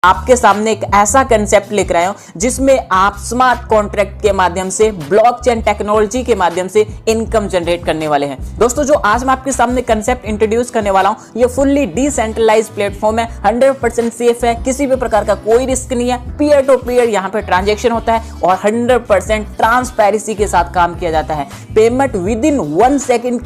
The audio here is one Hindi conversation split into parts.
आपके सामने एक ऐसा कंसेप्ट लेकर आया हूं जिसमें आप स्मार्ट कॉन्ट्रैक्ट के माध्यम से ब्लॉकचेन टेक्नोलॉजी के माध्यम से इनकम जनरेट करने वाले हैं। दोस्तों जो आज मैं आपके सामने कंसेप्ट इंट्रोड्यूस करने वाला हूं ये फुल्ली डिसेंट्रलाइज प्लेटफॉर्म है, 100% सेफ है, किसी भी प्रकार का कोई रिस्क नहीं है, पीयर टू पीयर यहाँ पे ट्रांजेक्शन होता है और 100% ट्रांसपेरेंसी के साथ काम किया जाता है। पेमेंट विद इन 1 सेकंड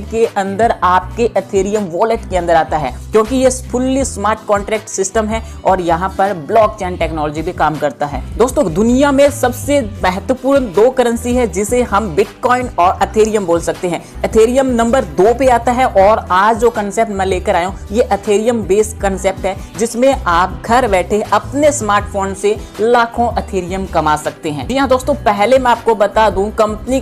के अंदर आपके एथेरियम वॉलेट के अंदर आता है, क्योंकि ये फुल्ली स्मार्ट कॉन्ट्रैक्ट सिस्टम है और यहाँ पर ब्लॉकचेन टेक्नोलॉजी भी काम करता है। दोस्तों दुनिया में सबसे महत्वपूर्ण 2 करेंसी है जिसे हम बिटकॉइन और एथेरियम बोल सकते हैं। एथेरियम नंबर 2 पे आता है और आज जो कंसेप्ट मैं लेकर आया हूँ ये एथेरियम बेस्ड कंसेप्ट है जिसमें आप घर बैठे अपने स्मार्टफोन से लाखों एथेरियम कमा सकते हैं। जी हाँ दोस्तों, पहले मैं आपको बता दूं कंपनी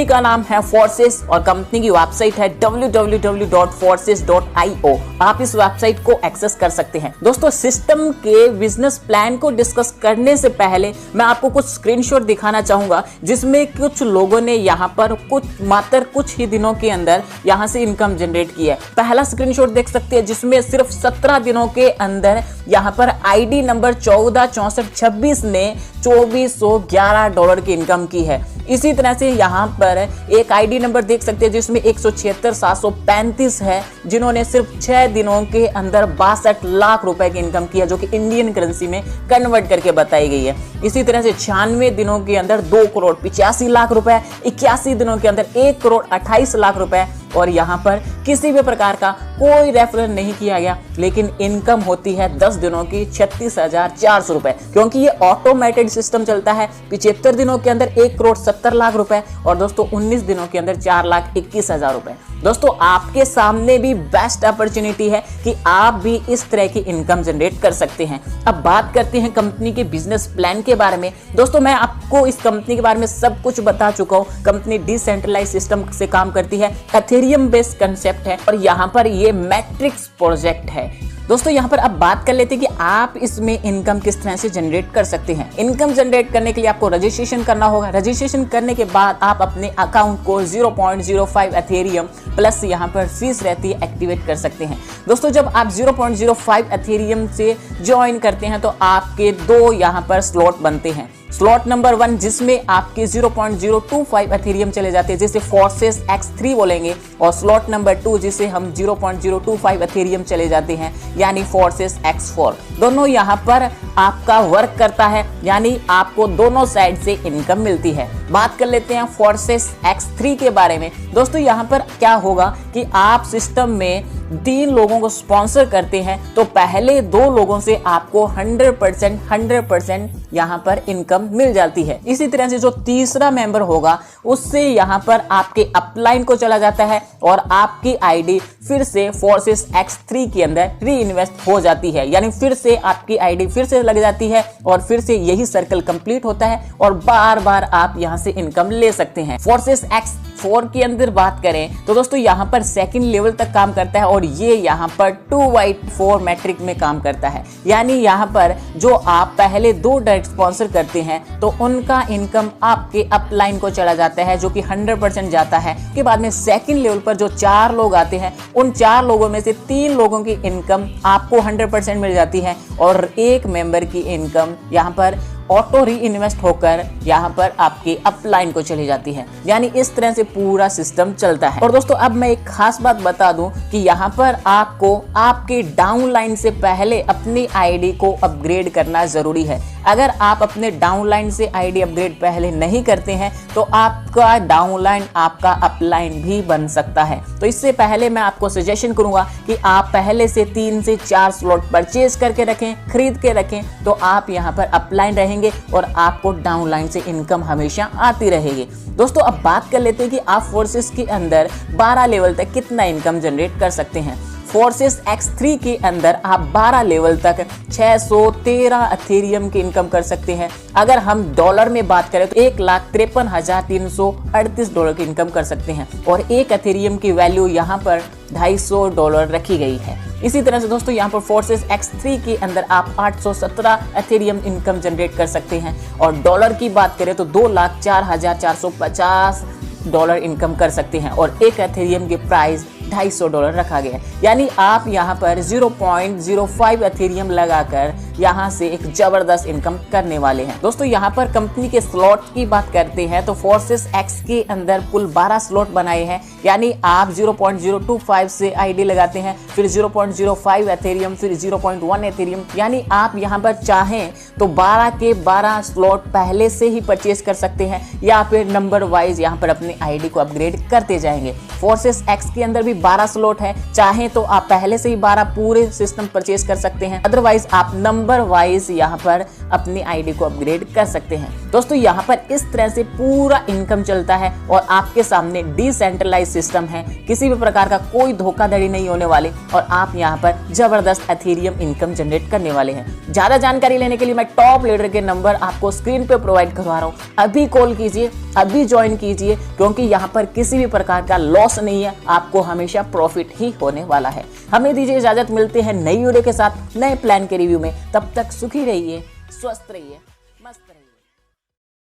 का नाम है फोर्सेस और कंपनी की वेबसाइट है www.forces.io। आप इस वेबसाइट को एक्सेस कर सकते हैं। दोस्तों सिस्टम के बिजनेस प्लान को डिस्कस करने से पहले मैं आपको कुछ स्क्रीनशॉट दिखाना चाहूंगा जिसमें कुछ लोगों ने यहाँ पर मात्र कुछ ही दिनों के अंदर यहाँ से इनकम जनरेट की है। पहला स्क्रीनशॉट देख सकते हैं जिसमें सिर्फ 17 दिनों के अंदर यहाँ पर आईडी नंबर 146426 ने $2411 की इनकम की है। इसी तरह से यहाँ पर एक आईडी नंबर देख सकते हैं जिसमें 176,735 है जिन्होंने सिर्फ 6 दिनों के अंदर 62 लाख रुपए की इनकम की है, जो कि इंडियन करेंसी में कन्वर्ट करके बताई गई है। इसी तरह से 96 दिनों के अंदर 2,85,00,000 रुपए, 81 दिनों के अंदर 1,28,00,000 रुपए और यहाँ पर किसी भी प्रकार का कोई रेफरल नहीं किया गया, लेकिन इनकम होती है 10 दिनों की 36,400 रुपए, क्योंकि ये ऑटोमेटेड सिस्टम चलता है। 75 दिनों के अंदर 1,70,00,000 रुपए और दोस्तों 19 दिनों के अंदर 4,21,000 रुपए। दोस्तों आपके सामने भी बेस्ट अपॉर्चुनिटी है कि आप भी इस तरह की इनकम जनरेट कर सकते हैं। अब बात करते हैं कंपनी के बिजनेस प्लान के बारे में। दोस्तों मैं आपको इस कंपनी के बारे में सब कुछ बता चुका हूँ। कंपनी डिसेंट्रलाइज सिस्टम से काम करती है, एथेरियम बेस्ड कंसेप्ट है और यहाँ पर ये मैट्रिक्स प्रोजेक्ट है। दोस्तों यहाँ पर अब बात कर लेते हैं कि आप इसमें इनकम किस तरह से जनरेट कर सकते हैं। इनकम जनरेट करने के लिए आपको रजिस्ट्रेशन करना होगा। रजिस्ट्रेशन करने के बाद आप अपने अकाउंट को 0.05 एथेरियम प्लस यहाँ पर फीस रहती है एक्टिवेट कर सकते हैं। दोस्तों जब आप 0.05 एथेरियम से ज्वाइन करते हैं तो आपके 2 यहाँ पर स्लॉट बनते हैं। स्लॉट नंबर 1 जिसमें आपके 0.025 एथेरियम चले जाते हैं जिसे फोर्सेस X3 बोलेंगे, और स्लॉट नंबर 2 जिसे हम 0.025 एथेरियम चले जाते हैं यानी फोर्सेस X4। दोनों यहाँ पर आपका वर्क करता है, यानी आपको दोनों साइड से इनकम मिलती है। बात कर लेते हैं फोर्सेस X3 के बारे में। दोस्तों यहाँ पर क्या होगा कि आप सिस्टम में 3 लोगों को स्पॉन्सर करते हैं तो पहले 2 लोगों से आपको 100% यहाँ पर इनकम मिल जाती है। इसी तरह से जो तीसरा मेंबर होगा उससे यहाँ पर आपके अपलाइन को चला जाता है और आपकी आईडी फिर से फोर्सेस X3 के अंदर री इन्वेस्ट हो जाती है, यानी फिर से आपकी आईडी फिर से लग जाती है और फिर से यही सर्कल कंप्लीट होता है और बार बार आप यहाँ से इनकम ले सकते हैं। फोर्सेस X4 के अंदर बात करें तो दोस्तों यहाँ पर 2nd लेवल तक काम करता है और ये यहाँ पर 2/4 मैट्रिक में काम करता है, यानी यहाँ पर जो आप पहले 2 डायरेक्ट स्पॉन्सर करते हैं तो उनका इनकम आपके अपलाइन को चला जाता है जो कि 100% जाता है। के बाद में 2nd लेवल पर जो 4 लोग आते हैं उन 4 लोगों में से 3 लोगों की इनकम आपको 100% मिल जाती है और 1 मेंबर की इनकम यहाँ पर ऑटो री इन्वेस्ट होकर यहाँ पर आपके अपलाइन को चली जाती है, यानी इस तरह से पूरा सिस्टम चलता है। और दोस्तों अब मैं एक खास बात बता दूं कि यहाँ पर आपको आपके डाउनलाइन से पहले अपनी आईडी को अपग्रेड करना जरूरी है। अगर आप अपने डाउनलाइन से आईडी अपग्रेड पहले नहीं करते हैं तो आपका डाउनलाइन आपका अपलाइन भी बन सकता है। तो इससे पहले मैं आपको सजेशन करूंगा कि आप पहले से 3 से 4 स्लॉट परचेज करके रखें, खरीद के रखें, तो आप यहाँ पर अपलाइन रहेंगे और आपको डाउनलाइन से इनकम हमेशा आती रहेगी। दोस्तों अब बात कर लेते हैं कि आप फोर्सेस के अंदर 12 लेवल तक कितना इनकम जनरेट कर सकते हैं। फोर्सेस X3 के अंदर आप 12 लेवल तक 613 एथेरियम की इनकम कर सकते हैं। अगर हम डॉलर में बात करें तो $1,53,338 की इनकम कर सकते हैं और 1 एथेरियम की वैल्यू यहाँ पर $250 रखी गई है। इसी तरह से दोस्तों यहाँ पर फोर्सेस X3 के अंदर आप 817 एथेरियम इनकम जनरेट कर सकते हैं और डॉलर की बात करें तो $2,04,450 इनकम कर सकते हैं और 1 एथेरियम की प्राइस $250 रखा गया है। यानी आप यहाँ पर 0.05 एथेरियम लगाकर यहाँ से एक जबरदस्त इनकम करने वाले हैं। दोस्तों यहाँ पर कंपनी के स्लॉट की बात करते हैं तो फोर्सेस एक्स के अंदर कुल 12 स्लॉट बनाए हैं। यानी आप 0.025 से आईडी लगाते हैं, फिर 0.05 एथेरियम, फिर 0.1 एथेरियम। यानी आप यहाँ पर चाहें तो 12 के 12 स्लॉट पहले से ही परचेज कर सकते हैं या फिर नंबर वाइज यहाँ पर अपने आईडी को अपग्रेड करते जाएंगे। फोर्सेस एक्स के अंदर भी 12 स्लॉट है, चाहें तो आप पहले से ही 12 पूरे सिस्टम परचेज कर सकते हैं, अदरवाइज आप नंबर वाइज यहाँ पर अपनी आईडी को अपग्रेड कर सकते हैं। दोस्तों यहाँ पर इस तरह से पूरा इनकम चलता है और आपके सामने डिसेंट्रलाइज सिस्टम है, किसी भी प्रकार का कोई धोखाधड़ी नहीं होने वाले और आप यहाँ पर जबरदस्त एथेरियम इनकम जनरेट करने वाले हैं। ज्यादा जानकारी लेने के लिए मैं टॉप लीडर के नंबर आपको स्क्रीन पे प्रोवाइड करवा रहा हूँ, अभी कॉल कीजिए, अभी ज्वाइन कीजिए, क्योंकि यहाँ पर किसी भी प्रकार का लॉस नहीं है, आपको हमेशा प्रॉफिट ही होने वाला है। हमें दीजिए इजाजत, मिलते हैं नई वीडियो के साथ नए प्लान के रिव्यू में। तब तक सुखी रहिए, स्वस्थ रहिए, मस्त रहिए।